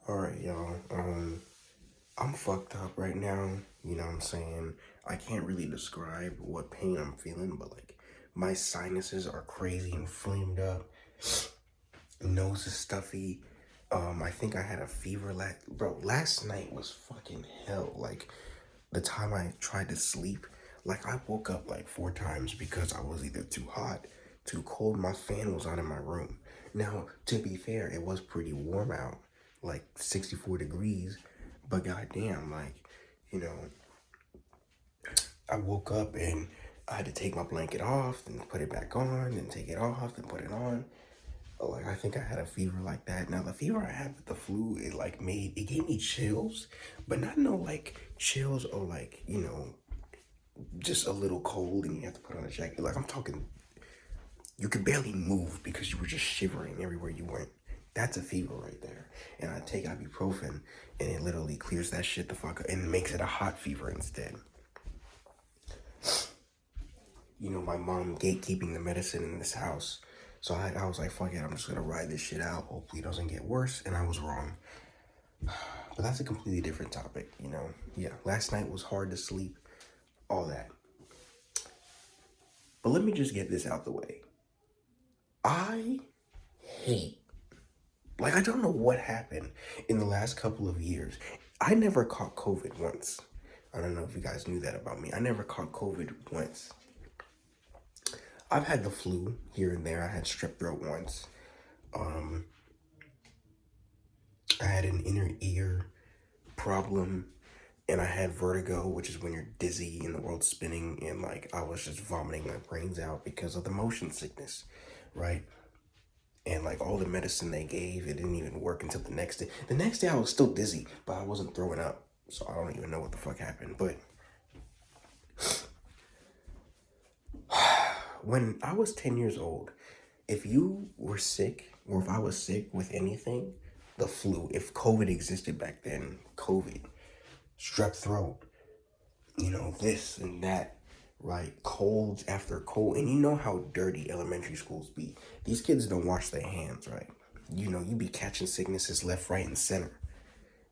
All right, y'all. I'm fucked up right now. You know what I'm saying? I can't really describe what pain I'm feeling, but like my sinuses are crazy and flamed up. Nose is stuffy. I think I had a fever last night was fucking hell. Like the time I tried to sleep, like I woke up like four times because I was either too hot, too cold. My fan was on in my room. Now, to be fair, it was pretty warm out, like 64 degrees, but goddamn, like, you know, I woke up and I had to take my blanket off, then put it back on, then take it off, then put it on. Like I think I had a fever like that. Now the fever I had with the flu, it gave me chills, but not no like chills or like just a little cold and you have to put on a jacket. Like I'm talking, you could barely move because you were just shivering everywhere you went. That's a fever right there. And I take ibuprofen and it literally clears that shit the fuck up and makes it a hot fever instead. My mom gatekeeping the medicine in this house. So I was like, fuck it, I'm just gonna ride this shit out. Hopefully it doesn't get worse. And I was wrong. But that's a completely different topic. Yeah, last night was hard to sleep, all that. But let me just get this out the way. I hate, I don't know what happened in the last couple of years. I never caught COVID once. I don't know if you guys knew that about me. I never caught COVID once. I've had the flu here and there. I had strep throat once. Um, I had an inner ear problem and I had vertigo, which is when you're dizzy and the world's spinning, and like I was just vomiting my brains out because of the motion sickness, right? And like all the medicine they gave, it didn't even work until the next day. The next day I was still dizzy, but I wasn't throwing up, so I don't even know what the fuck happened. But when I was 10 years old, if you were sick, or if I was sick with anything, the flu, if COVID existed back then, COVID, strep throat, this and that, right? Colds after cold. And you know how dirty elementary schools be. These kids don't wash their hands, right? You be catching sicknesses left, right, and center,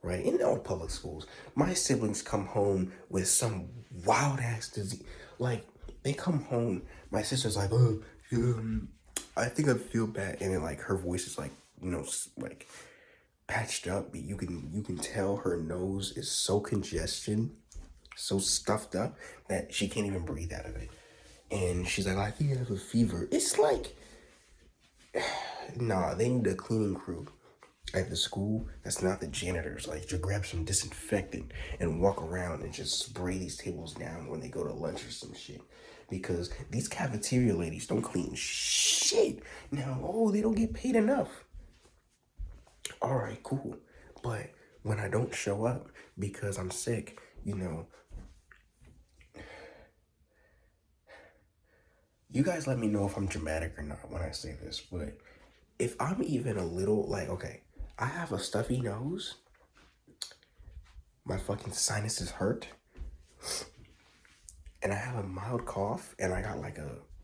right? In all public schools. My siblings come home with some wild ass disease. Like, they come home, my sister's like, oh, I think I feel bad. And then, like, her voice is like, like patched up. You can tell her nose is so congested, so stuffed up that she can't even breathe out of it. And she's like, I think I have a fever. It's like, nah, they need a cleaning crew at the school that's not the janitors. Like, to grab some disinfectant and walk around and just spray these tables down when they go to lunch or some shit. Because these cafeteria ladies don't clean shit. Now, they don't get paid enough. All right, cool. But when I don't show up because I'm sick, you guys let me know if I'm dramatic or not when I say this, but if I'm even a little okay, I have a stuffy nose, my fucking sinuses hurt, and I have a mild cough, and I got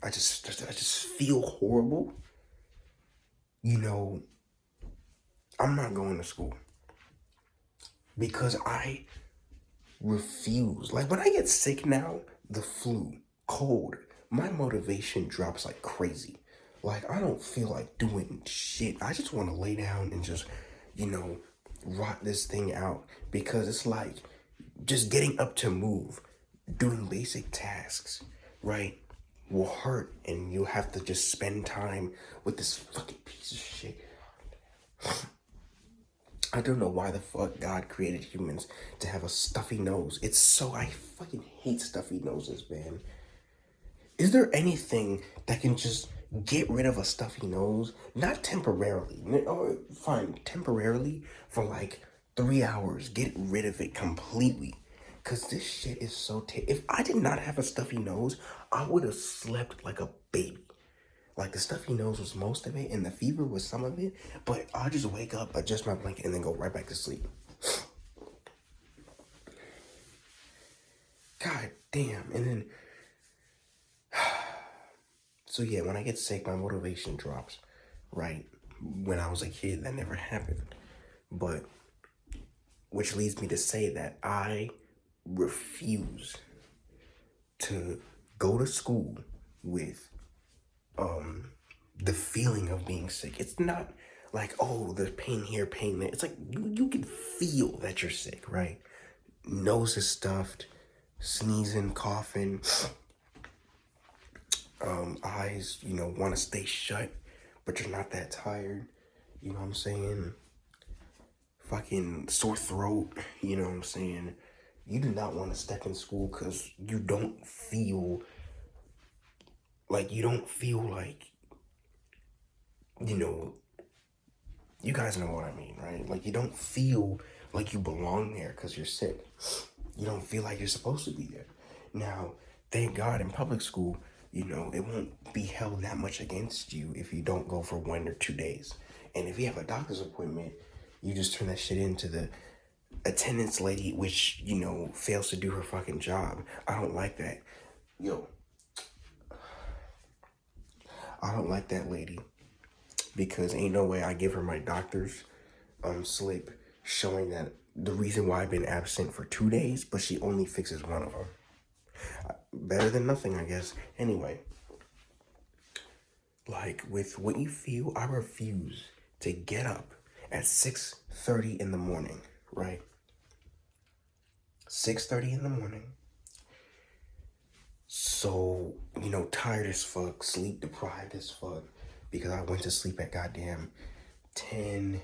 I just feel horrible. You know, I'm not going to school because I refuse. Like when I get sick now, the flu, cold, my motivation drops like crazy. Like I don't feel like doing shit. I just want to lay down and just, you know, rot this thing out because it's like just getting up to move, doing basic tasks, right? Will hurt and you have to just spend time with this fucking piece of shit. I don't know why the fuck God created humans to have a stuffy nose. I fucking hate stuffy noses, man. Is there anything that can just get rid of a stuffy nose? Not temporarily. Or fine, temporarily for like 3 hours. Get rid of it completely. Cause this shit is if I did not have a stuffy nose, I would have slept like a baby. Like the stuffy nose was most of it and the fever was some of it, but I'll just wake up, adjust my blanket, and then go right back to sleep. God damn. And then, so yeah, when I get sick, my motivation drops, right? When I was a kid, that never happened. But which leads me to say that I refuse to go to school with the feeling of being sick. It's not like, oh, there's pain here, pain there. It's like you can feel that you're sick, right? Nose is stuffed, sneezing, coughing, eyes, want to stay shut, but you're not that tired. You know what I'm saying? Fucking sore throat, you know what I'm saying? You do not want to step in school because you don't feel like, you guys know what I mean, right? Like, you don't feel like you belong there because you're sick. You don't feel like you're supposed to be there. Now, thank God in public school, it won't be held that much against you if you don't go for 1 or 2 days. And if you have a doctor's appointment, you just turn that shit into the attendance lady, which, fails to do her fucking job. I don't like that. I don't like that lady. Because ain't no way I give her my doctor's slip showing that the reason why I've been absent for 2 days, but she only fixes one of them. Better than nothing, I guess. Anyway, like with what you feel, I refuse to get up at 6:30 in the morning, right? 6:30 in the morning. So, tired as fuck, sleep deprived as fuck, because I went to sleep at goddamn 10.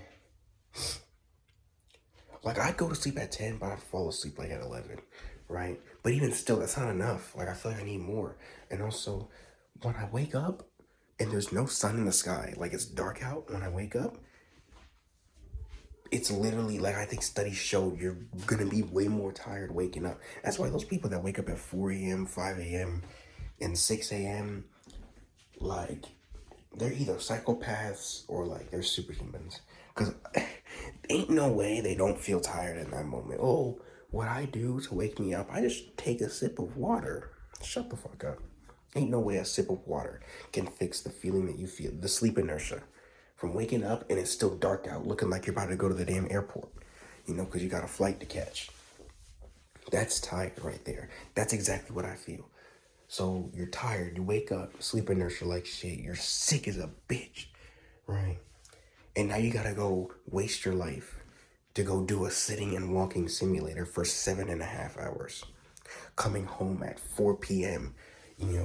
Like, I'd go to sleep at 10, but I'd fall asleep like at 11, right? But even still, that's not enough. Like, I feel like I need more. And also, when I wake up and there's no sun in the sky, like it's dark out when I wake up, it's literally, like, I think studies show you're gonna be way more tired waking up. That's why those people that wake up at 4 a.m., 5 a.m., and 6 a.m., like, they're either psychopaths or, like, they're superhumans. Because ain't no way they don't feel tired in that moment. Oh, what I do to wake me up, I just take a sip of water. Shut the fuck up. Ain't no way a sip of water can fix the feeling that you feel, the sleep inertia. From waking up and it's still dark out, looking like you're about to go to the damn airport. Because you got a flight to catch. That's tired right there. That's exactly what I feel. So you're tired, you wake up, sleep inertia like shit, you're sick as a bitch, right? And now you gotta go waste your life to go do a sitting and walking simulator for 7.5 hours. Coming home at 4 p.m.,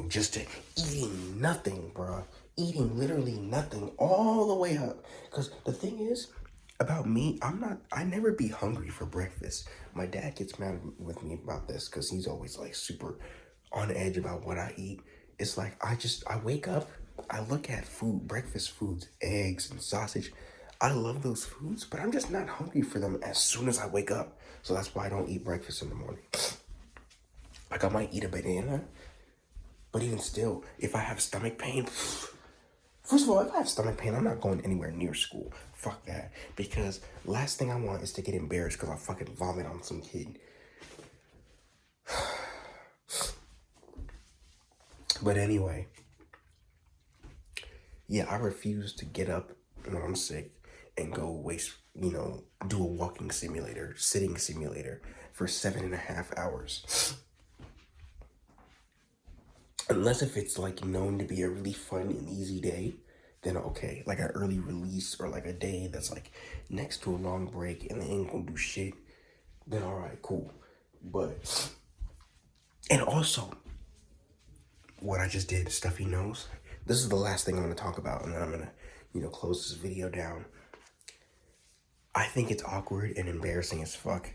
just to eating nothing, bruh. Eating literally nothing all the way up. Because the thing is, about me, I never be hungry for breakfast. My dad gets mad with me about this because he's always like super on edge about what I eat. It's like, I wake up, I look at food, breakfast foods, eggs and sausage. I love those foods, but I'm just not hungry for them as soon as I wake up. So that's why I don't eat breakfast in the morning. Like, I might eat a banana, but even still, if I have stomach pain, first of all, if I have stomach pain, I'm not going anywhere near school. Fuck that. Because last thing I want is to get embarrassed because I fucking vomit on some kid. But anyway, yeah, I refuse to get up when I'm sick and go waste, do a walking simulator, sitting simulator for 7.5 hours. Unless if it's like known to be a really fun and easy day, then okay. Like an early release or like a day that's like next to a long break and they ain't gonna do shit, then alright, cool. But, and also, what I just did, stuffy nose, this is the last thing I'm gonna talk about, and then I'm gonna, close this video down. I think it's awkward and embarrassing as fuck.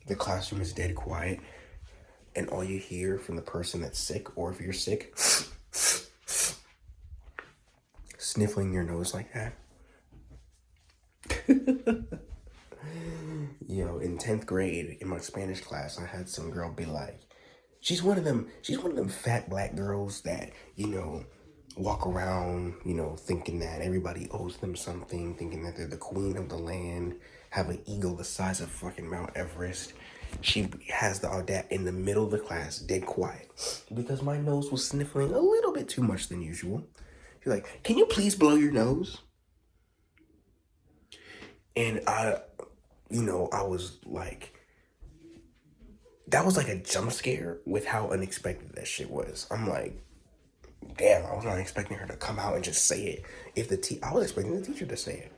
The classroom is dead quiet, and all you hear from the person that's sick, or if you're sick, sniffling your nose like that. In 10th grade, in my Spanish class, I had some girl be like, she's one of them fat black girls that, walk around, thinking that everybody owes them something, thinking that they're the queen of the land, have an ego the size of fucking Mount Everest. She has the audacity in the middle of the class, dead quiet, because my nose was sniffling a little bit too much than usual. She's like, can you please blow your nose? And you know, I was like, that was like a jump scare with how unexpected that shit was. I'm like, damn, I was not expecting her to come out and just say it. I was expecting the teacher to say it.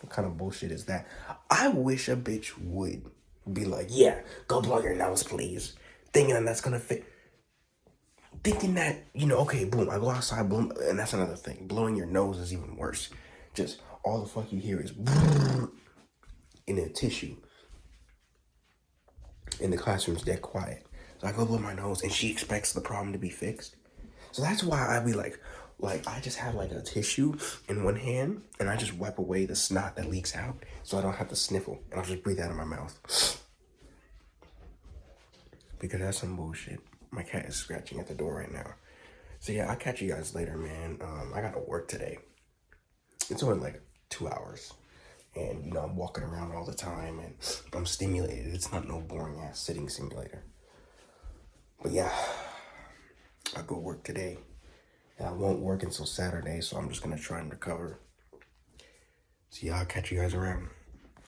What kind of bullshit is that? I wish a bitch would be like, yeah, go blow your nose, please. Thinking that that's gonna fit. Thinking that, you know, okay, boom, I go outside, boom, and that's another thing. Blowing your nose is even worse. Just all the fuck you hear is in a tissue. In the classroom's dead quiet. So I go blow my nose and she expects the problem to be fixed. So that's why I be like I just have like a tissue in one hand and I just wipe away the snot that leaks out so I don't have to sniffle and I'll just breathe out of my mouth. Because that's some bullshit. My cat is scratching at the door right now. So yeah, I'll catch you guys later, man. I gotta work today. It's only like 2 hours. And you know, I'm walking around all the time and I'm stimulated. It's not no boring ass sitting simulator. But yeah, I go work today. And I won't work until Saturday, so I'm just gonna try and recover. So yeah, I'll catch you guys around.